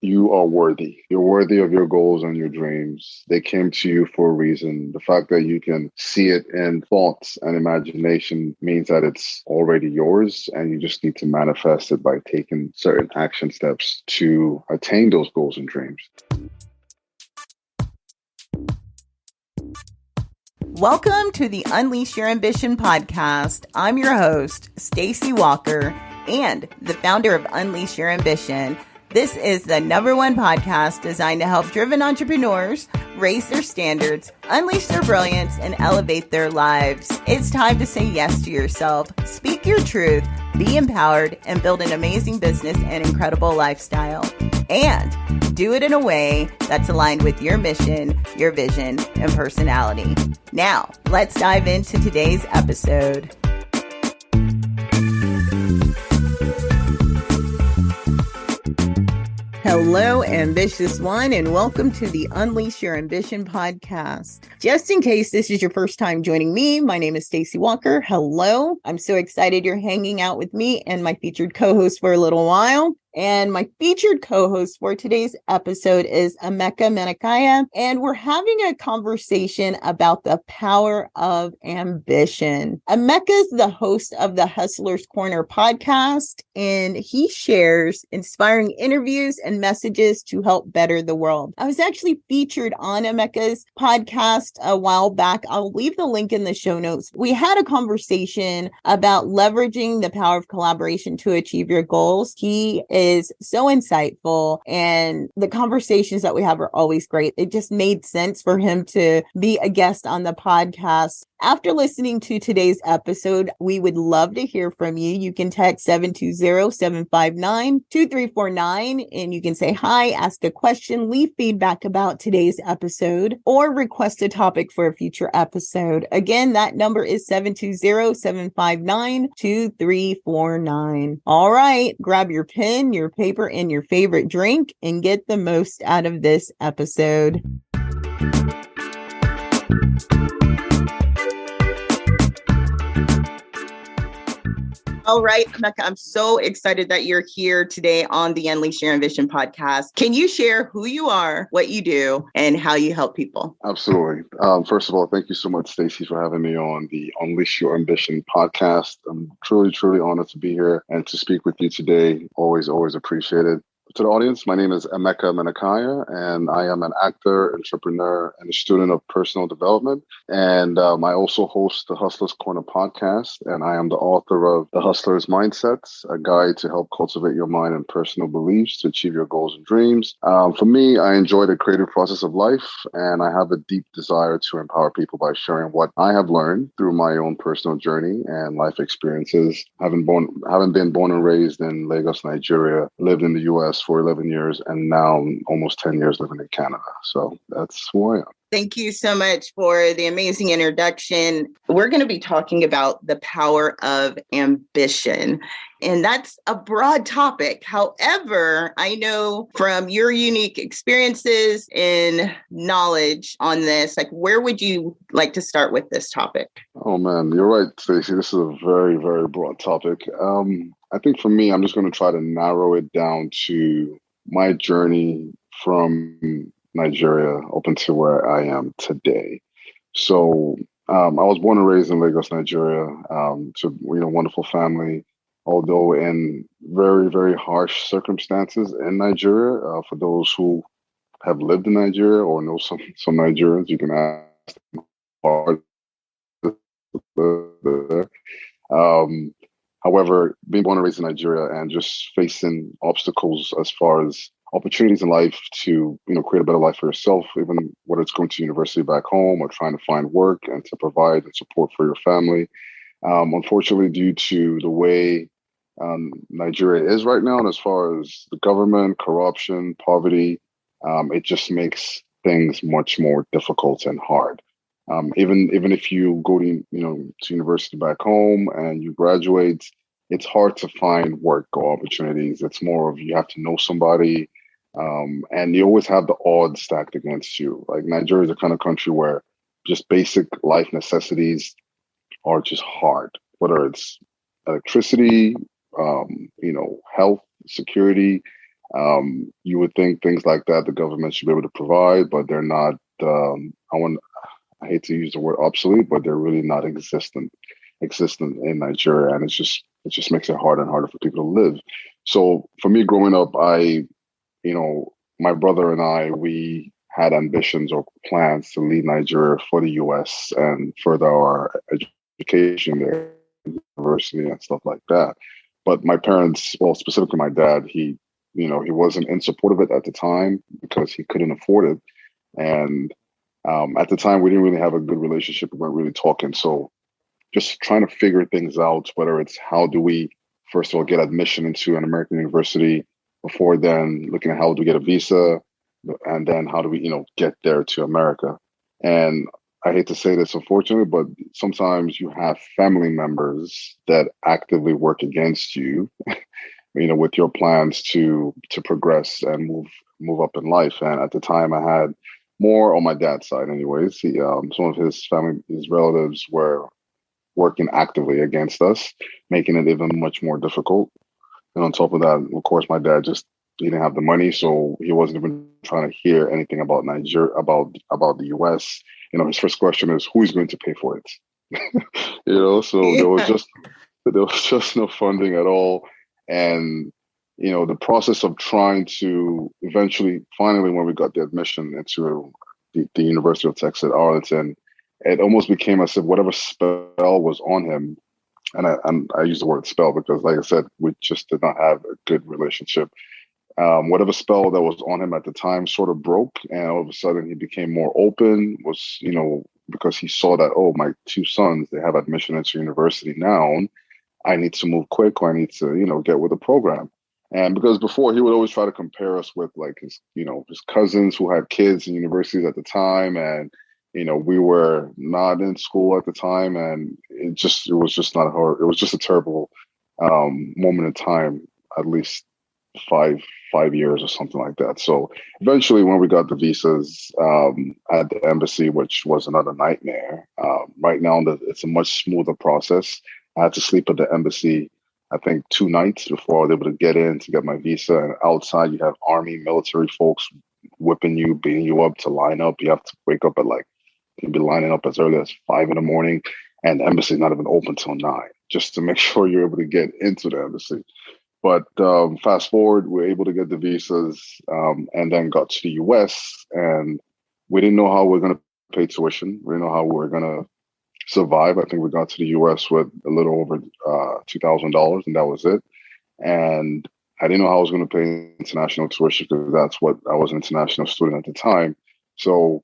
You are worthy. You're worthy of your goals and your dreams. They came to you for a reason. The fact that you can see it in thoughts and imagination means that it's already yours, and you just need to manifest it by taking certain action steps to attain those goals and dreams. Welcome to the Unleash Your Ambition podcast. I'm your host, Stacie Walker, and the founder of Unleash Your Ambition. This is the #1 podcast designed to help driven entrepreneurs raise their standards, unleash their brilliance, and elevate their lives. It's time to say yes to yourself, speak your truth, be empowered, and build an amazing business and incredible lifestyle. And do it in a way that's aligned with your mission, your vision, and personality. Now, let's dive into today's episode. Hello, ambitious one, and welcome to the Unleash Your Ambition podcast. Just in case this is your first time joining me, my name is Stacie Walker. Hello. I'm so excited you're hanging out with me and my featured co-host for a little while. And my featured co-host for today's episode is Emeka Menakaya, and we're having a conversation about the power of ambition. Emeka is the host of the Hustler's Corner podcast, and he shares inspiring interviews and messages to help better the world. I was actually featured on Emeka's podcast a while back. I'll leave the link in the show notes. We had a conversation about leveraging the power of collaboration to achieve your goals. He is so insightful, and the conversations that we have are always great. It just made sense for him to be a guest on the podcast. After listening to today's episode, we would love to hear from you. You can text 720-759-2349, and you can say hi, ask a question, leave feedback about today's episode, or request a topic for a future episode. Again, that number is 720-759-2349. All right, grab your pen, your paper, and your favorite drink, and get the most out of this episode. All right, Emeka, I'm so excited that you're here today on the Unleash Your Ambition podcast. Can you share who you are, what you do, and how you help people? Absolutely. First of all, thank you so much, Stacie, for having me on the Unleash Your Ambition podcast. I'm truly, truly honored to be here and to speak with you today. Always, always appreciate it. To the audience, my name is Emeka Menakaya, and I am an actor, entrepreneur, and a student of personal development. And I also host the Hustler's Corner podcast, and I am the author of The Hustler's Mindsets, a guide to help cultivate your mind and personal beliefs to achieve your goals and dreams. For me, I enjoy the creative process of life, and I have a deep desire to empower people by sharing what I have learned through my own personal journey and life experiences. Having been born and raised in Lagos, Nigeria, lived in the U.S. for 11 years, and now almost 10 years living in Canada. So that's who I am. Thank you so much for the amazing introduction. We're going to be talking about the power of ambition, and that's a broad topic. However, I know from your unique experiences and knowledge on this, like, where would you like to start with this topic? Oh man, you're right, Stacie. This is a very, very broad topic. I think for me, I'm just going to try to narrow it down to my journey from Nigeria up until where I am today. So I was born and raised in Lagos, Nigeria, to wonderful family, although in very, very harsh circumstances in Nigeria. For those who have lived in Nigeria or know some Nigerians, you can ask them hard. However, being born and raised in Nigeria and just facing obstacles as far as opportunities in life to, create a better life for yourself, even whether it's going to university back home or trying to find work and to provide and support for your family. Unfortunately, due to the way Nigeria is right now, and as far as the government, corruption, poverty, it just makes things much more difficult and hard. Even if you go to university back home and you graduate, it's hard to find work or opportunities. It's more of you have to know somebody, and you always have the odds stacked against you. Like Nigeria is the kind of country where just basic life necessities are just hard, whether it's electricity, health, security, You would think things like that the government should be able to provide, but they're not. I hate to use the word obsolete, but they're really not existent in Nigeria, and it just makes it harder and harder for people to live. So for me, growing up, my brother and I, we had ambitions or plans to leave Nigeria for the U.S. and further our education there, university and stuff like that. But my parents, well, specifically my dad, he wasn't in support of it at the time because he couldn't afford it. And at the time, we didn't really have a good relationship. We weren't really talking. So just trying to figure things out, whether it's how do we, first of all, get admission into an American university, before then looking at how do we get a visa, and then how do we, get there to America. And I hate to say this, unfortunately, but sometimes you have family members that actively work against you, with your plans to progress and move up in life. And at the time, I had more on my dad's side, anyways. Some of his relatives were working actively against us, making it even much more difficult. And on top of that, of course, my dad just he didn't have the money, so he wasn't even trying to hear anything about Nigeria, about the U.S. His first question is, "Who is going to pay for it?" So Yeah. there was just no funding at all, and the process of trying to finally, when we got the admission into the University of Texas at Arlington, it almost became as if whatever spell was on him, and I use the word spell because, like I said, we just did not have a good relationship. Whatever spell that was on him at the time sort of broke, and all of a sudden he became more open. Because he saw that, oh, my two sons, they have admission into university now. I need to move quick, or I need to get with the program. And because before he would always try to compare us with like his cousins who had kids in universities at the time, and we were not in school at the time, and it was just not hard. It was just a terrible moment in time, at least five years or something like that. So eventually, when we got the visas at the embassy, which was another nightmare, right now it's a much smoother process. I had to sleep at the embassy, I think 2 nights before I was able to get in to get my visa. And outside, you have army, military folks whipping you, beating you up to line up. You have to wake up at you'd be lining up as early as 5 in the morning, and the embassy's not even open till 9, just to make sure you're able to get into the embassy. But fast forward, we were able to get the visas, and then got to the U.S. and we didn't know how we were going to pay tuition. We didn't know how we were going to survive. I think we got to the U.S. with a little over $2,000, and that was it. And I didn't know how I was going to pay international tuition because that's what I was an international student at the time. So,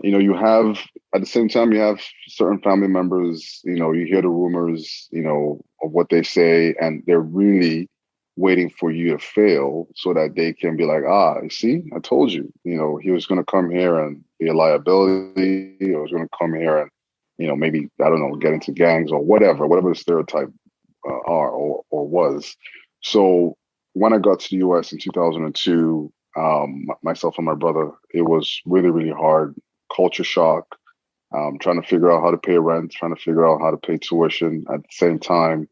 you have at the same time you have certain family members. You hear the rumors, of what they say, and they're really waiting for you to fail so that they can be like, see, I told you, he was going to come here and be a liability. He was going to come here and, maybe, I don't know, get into gangs or whatever the stereotype are or was. So when I got to the US in 2002, myself and my brother, it was really, really hard. Culture shock, trying to figure out how to pay rent, trying to figure out how to pay tuition at the same time,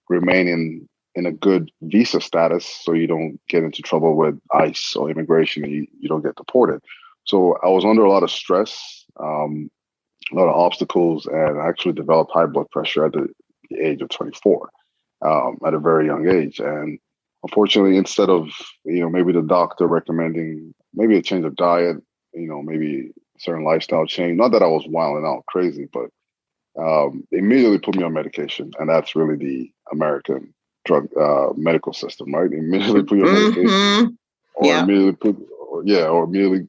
remaining in a good visa status so you don't get into trouble with ICE or immigration and you don't get deported. So I was under a lot of stress, a lot of obstacles, and I actually developed high blood pressure at the age of 24, at a very young age. And unfortunately, instead of, maybe the doctor recommending maybe a change of diet, maybe certain lifestyle change, not that I was wilding out crazy, but they immediately put me on medication. And that's really the American drug medical system, right? They immediately put you on medication, Mm-hmm. or Yeah. immediately or immediately,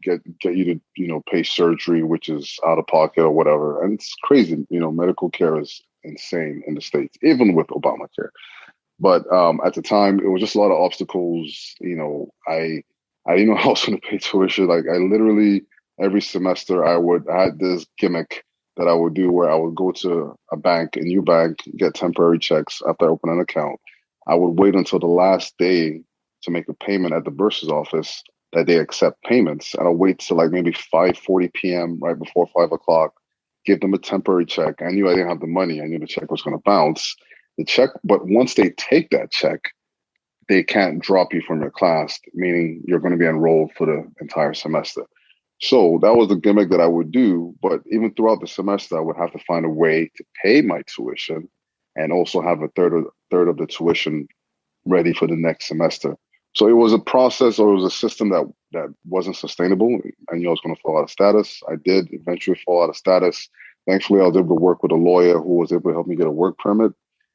get you to, pay surgery, which is out of pocket or whatever. And it's crazy. Medical care is insane in the States, even with Obamacare. But at the time, it was just a lot of obstacles. I didn't know how I was going to pay tuition. Like I literally every semester I had this gimmick that I would do where I would go to a new bank, get temporary checks after I open an account. I would wait until the last day to make a payment at the bursar's office that they accept payments. And I'll wait till like maybe 5:40 p.m. right before 5 o'clock, give them a temporary check. I knew I didn't have the money. I knew the check was going to bounce. But once they take that check, they can't drop you from your class, meaning you're going to be enrolled for the entire semester. So that was the gimmick that I would do. But even throughout the semester, I would have to find a way to pay my tuition and also have a third of the tuition ready for the next semester. So it was a process, or it was a system that wasn't sustainable. I knew I was going to fall out of status. I did eventually fall out of status. Thankfully, I was able to work with a lawyer who was able to help me get a work permit.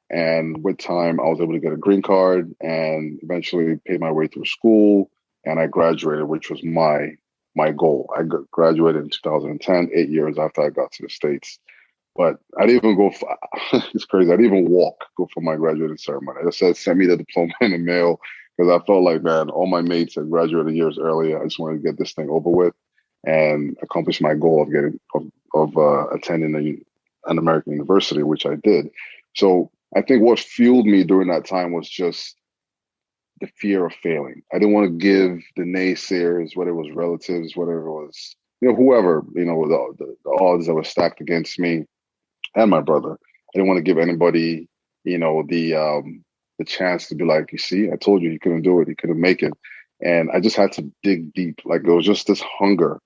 And with time, I was able to get a green card and eventually pay my way through school. And I graduated, which was my goal. I graduated in 2010, 8 years after I got to the States. But I didn't even go. It's crazy. I didn't even go for my graduating ceremony. I just said, send me the diploma in the mail, because I felt like, man, all my mates had graduated years earlier. I just wanted to get this thing over with and accomplish my goal of attending an American university, which I did. So I think what fueled me during that time was just the fear of failing. I didn't want to give the naysayers, whether it was relatives, whether it was, whoever, the odds that were stacked against me and my brother. I didn't want to give anybody, the chance to be like, you see, I told you he couldn't do it, he couldn't make it. And I just had to dig deep. Like, it was just this hunger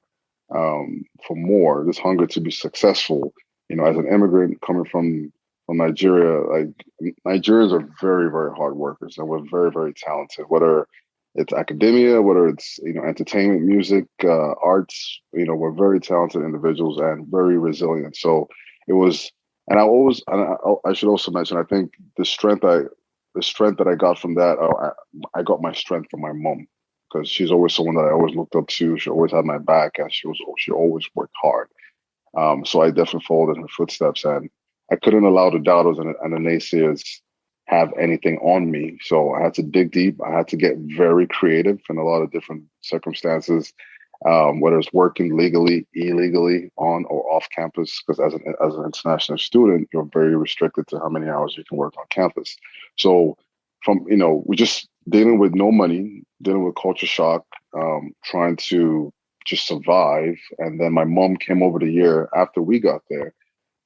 for more, this hunger to be successful. As an immigrant coming from Nigeria, like, Nigerians are very, very hard workers, and we're very, very talented, whether it's academia, whether it's, entertainment, music, arts, we're very talented individuals and very resilient. So it was, and I should also mention, I think the strength that I got from that, I got my strength from my mom, because she's always someone that I always looked up to. She always had my back, and she always worked hard. So I definitely followed in her footsteps, and I couldn't allow the doubters and the naysayers have anything on me. So I had to dig deep. I had to get very creative in a lot of different circumstances, whether it's working legally, illegally, on or off campus. Because as an international student, you're very restricted to how many hours you can work on campus. So we're just dealing with no money, dealing with culture shock, trying to just survive. And then my mom came over the year after we got there.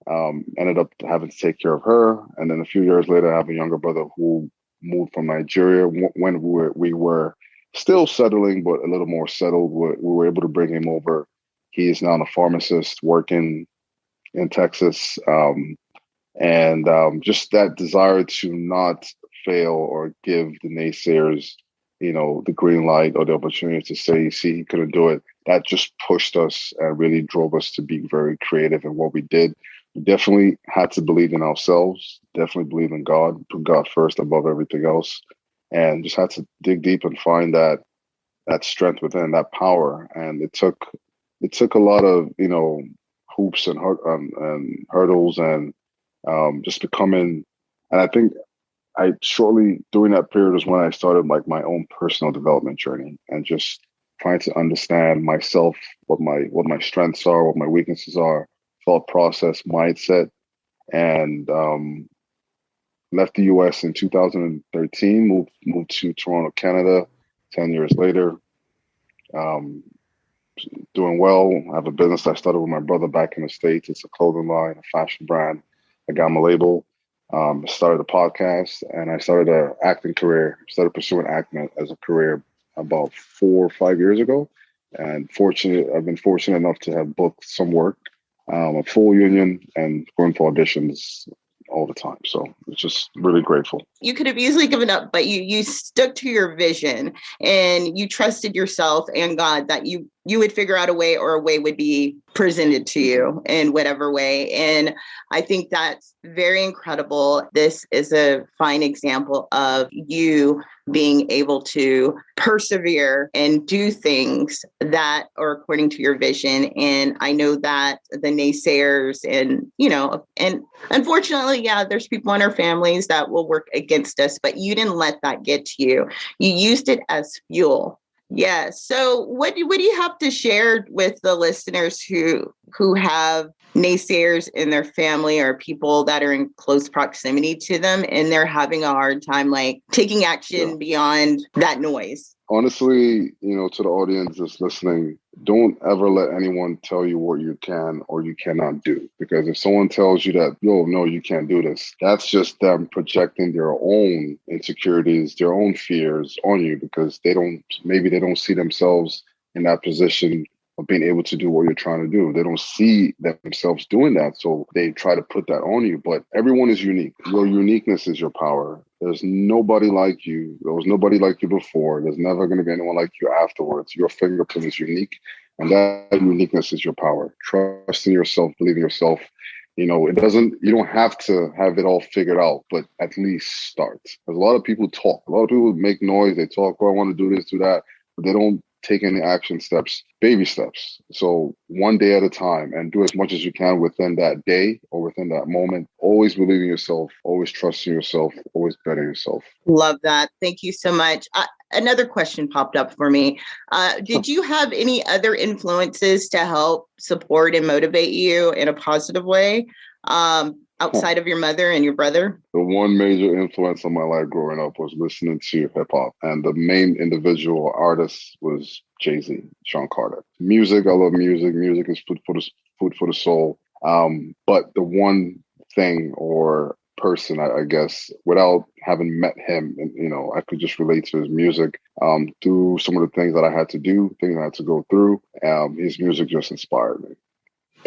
Ended up having to take care of her, and then a few years later, I have a younger brother who moved from Nigeria when we were still settling, but a little more settled. We were able to bring him over. He is now a pharmacist working in Texas, and just that desire to not fail or give the naysayers, the green light or the opportunity to say, see, he couldn't do it. That just pushed us and really drove us to be very creative in what we did. We definitely had to believe in ourselves, definitely believe in God, put God first above everything else, and just had to dig deep and find that strength within, that power. And it took a lot of, hoops and hurdles and just becoming, and I think shortly during that period was when I started like my own personal development journey, and just trying to understand myself, what my strengths are, what my weaknesses are, thought process, mindset, and left the US in 2013, moved to Toronto, Canada, 10 years later. Doing well. I have a business I started with my brother back in the States. It's a clothing line, a fashion brand, a Gamma label. Started a podcast, and I started an acting career. Started pursuing acting as a career about 4 or 5 years ago. And I've been fortunate enough to have booked some work, a full union, and going for auditions all the time. So it's just really grateful. You could have easily given up, but you stuck to your vision, and you trusted yourself and God that you would figure out a way, or a way would be presented to you in whatever way. And I think that's very incredible. This is a fine example of you being able to persevere and do things that are according to your vision. And I know that the naysayers and unfortunately, there's people in our families that will work against us, but you didn't let that get to you. You used it as fuel. Yeah. So what do you have to share with the listeners who have naysayers in their family, or people that are in close proximity to them, and they're having a hard time like taking action beyond that noise? Honestly, to the audience that's listening, don't ever let anyone tell you what you can or you cannot do. Because if someone tells you that, yo, no, you can't do this, that's just them projecting their own insecurities, their own fears on you, because maybe they don't see themselves in that position of being able to do what you're trying to do. They don't see themselves doing that. So they try to put that on you. But everyone is unique. Your uniqueness is your power. There's nobody like you. There was nobody like you before. There's never going to be anyone like you afterwards. Your fingerprint is unique. And that uniqueness is your power. Trust in yourself, believe in yourself. You don't have to have it all figured out, but at least start. Because a lot of people talk. A lot of people make noise. They talk, oh, I want to do this, do that. But they don't take any action steps, baby steps. So one day at a time, and do as much as you can within that day or within that moment. Always believe in yourself, always trust in yourself, always bet on yourself. Love that. Thank you so much. Another question popped up for me. Did you have any other influences to help support and motivate you in a positive way? Outside of your mother and your brother? The one major influence on my life growing up was listening to hip hop. And the main individual artist was Jay-Z, Sean Carter. Music, I love music. Music is food for the soul. But the one thing or person, I guess, without having met him, and I could just relate to his music through some of the things that I had to do, things I had to go through. His music just inspired me.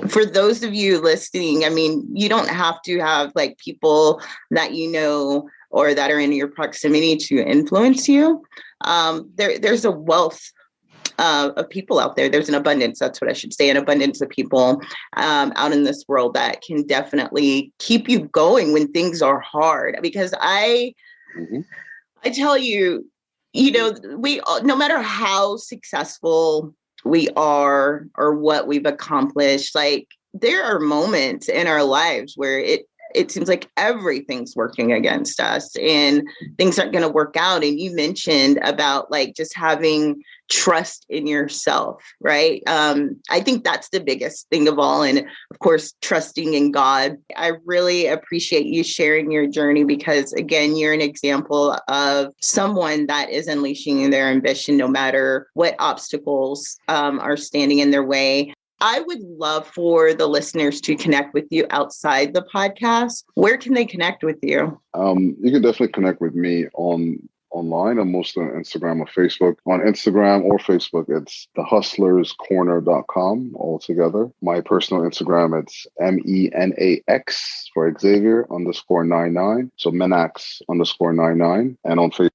For those of you listening, I mean, you don't have to have like people that you know or that are in your proximity to influence you. There's a wealth of people out there. There's an abundance. That's what I should say. An abundance of people out in this world that can definitely keep you going when things are hard. Because I tell you, we no matter how successful we are or what we've accomplished, like there are moments in our lives where it seems like everything's working against us and things aren't going to work out. And you mentioned about like just having trust in yourself, right? I think that's the biggest thing of all. And of course, trusting in God. I really appreciate you sharing your journey because again, you're an example of someone that is unleashing their ambition, no matter what obstacles are standing in their way. I would love for the listeners to connect with you outside the podcast. Where can they connect with you? You can definitely connect with me online. I'm mostly on Instagram or Facebook. On Instagram or Facebook, it's thehustlerscorner.com altogether. My personal Instagram, it's MENAX for Xavier _99. So Menax _99. And on Facebook,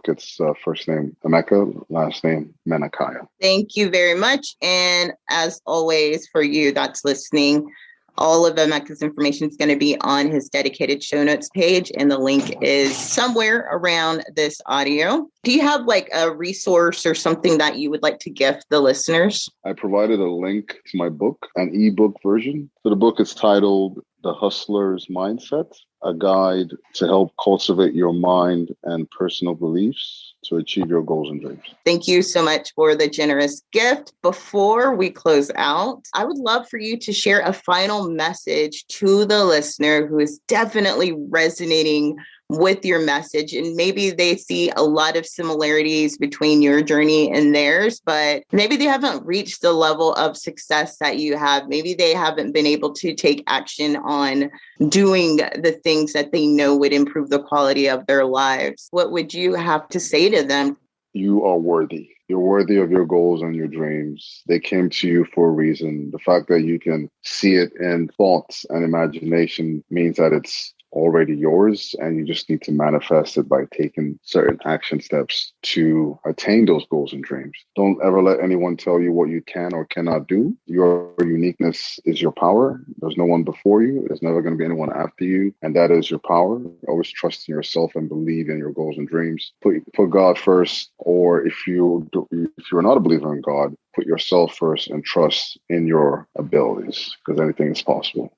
it's first name Emeka, last name Menakaya. Thank you very much. And as always, for you that's listening, all of Emeka's information is going to be on his dedicated show notes page, and the link is somewhere around this audio. Do you have like a resource or something that you would like to gift the listeners? I provided a link to my book, an ebook version. So the book is titled The Hustler's Mindset, a guide to help cultivate your mind and personal beliefs to achieve your goals and dreams. Thank you so much for the generous gift. Before we close out, I would love for you to share a final message to the listener who is definitely resonating with your message. And maybe they see a lot of similarities between your journey and theirs, but maybe they haven't reached the level of success that you have. Maybe they haven't been able to take action on doing the things that they know would improve the quality of their lives. What would you have to say to them? You are worthy. You're worthy of your goals and your dreams. They came to you for a reason. The fact that you can see it in thoughts and imagination means that it's already yours, and you just need to manifest it by taking certain action steps to attain those goals and dreams. Don't ever let anyone tell you what you can or cannot do. Your uniqueness is your power. There's no one before you. There's never going to be anyone after you, and that is your power. Always trust in yourself and believe in your goals and dreams. Put God first, or if you're not a believer in God, put yourself first and trust in your abilities, because anything is possible.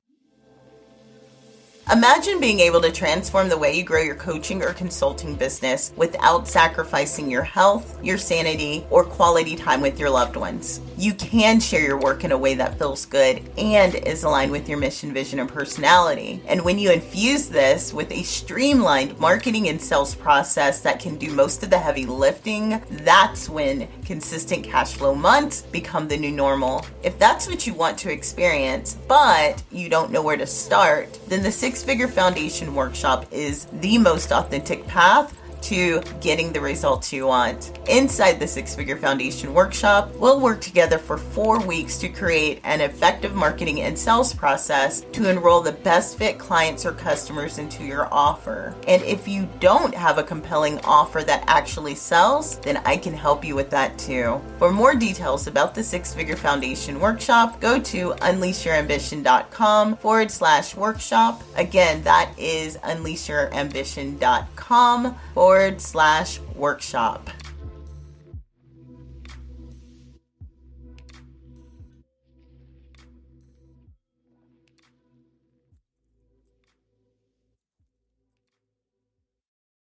Imagine being able to transform the way you grow your coaching or consulting business without sacrificing your health, your sanity, or quality time with your loved ones. You can share your work in a way that feels good and is aligned with your mission, vision, and personality. And when you infuse this with a streamlined marketing and sales process that can do most of the heavy lifting, that's when consistent cash flow months become the new normal. If that's what you want to experience, but you don't know where to start, then the Six Figure Foundation Workshop is the most authentic path to getting the results you want. Inside the Six Figure Foundation Workshop, we'll work together for 4 weeks to create an effective marketing and sales process to enroll the best fit clients or customers into your offer. And if you don't have a compelling offer that actually sells, then I can help you with that too. For more details about the Six Figure Foundation Workshop, go to unleashyourambition.com/workshop. Again, that is unleashyourambition.com/workshop.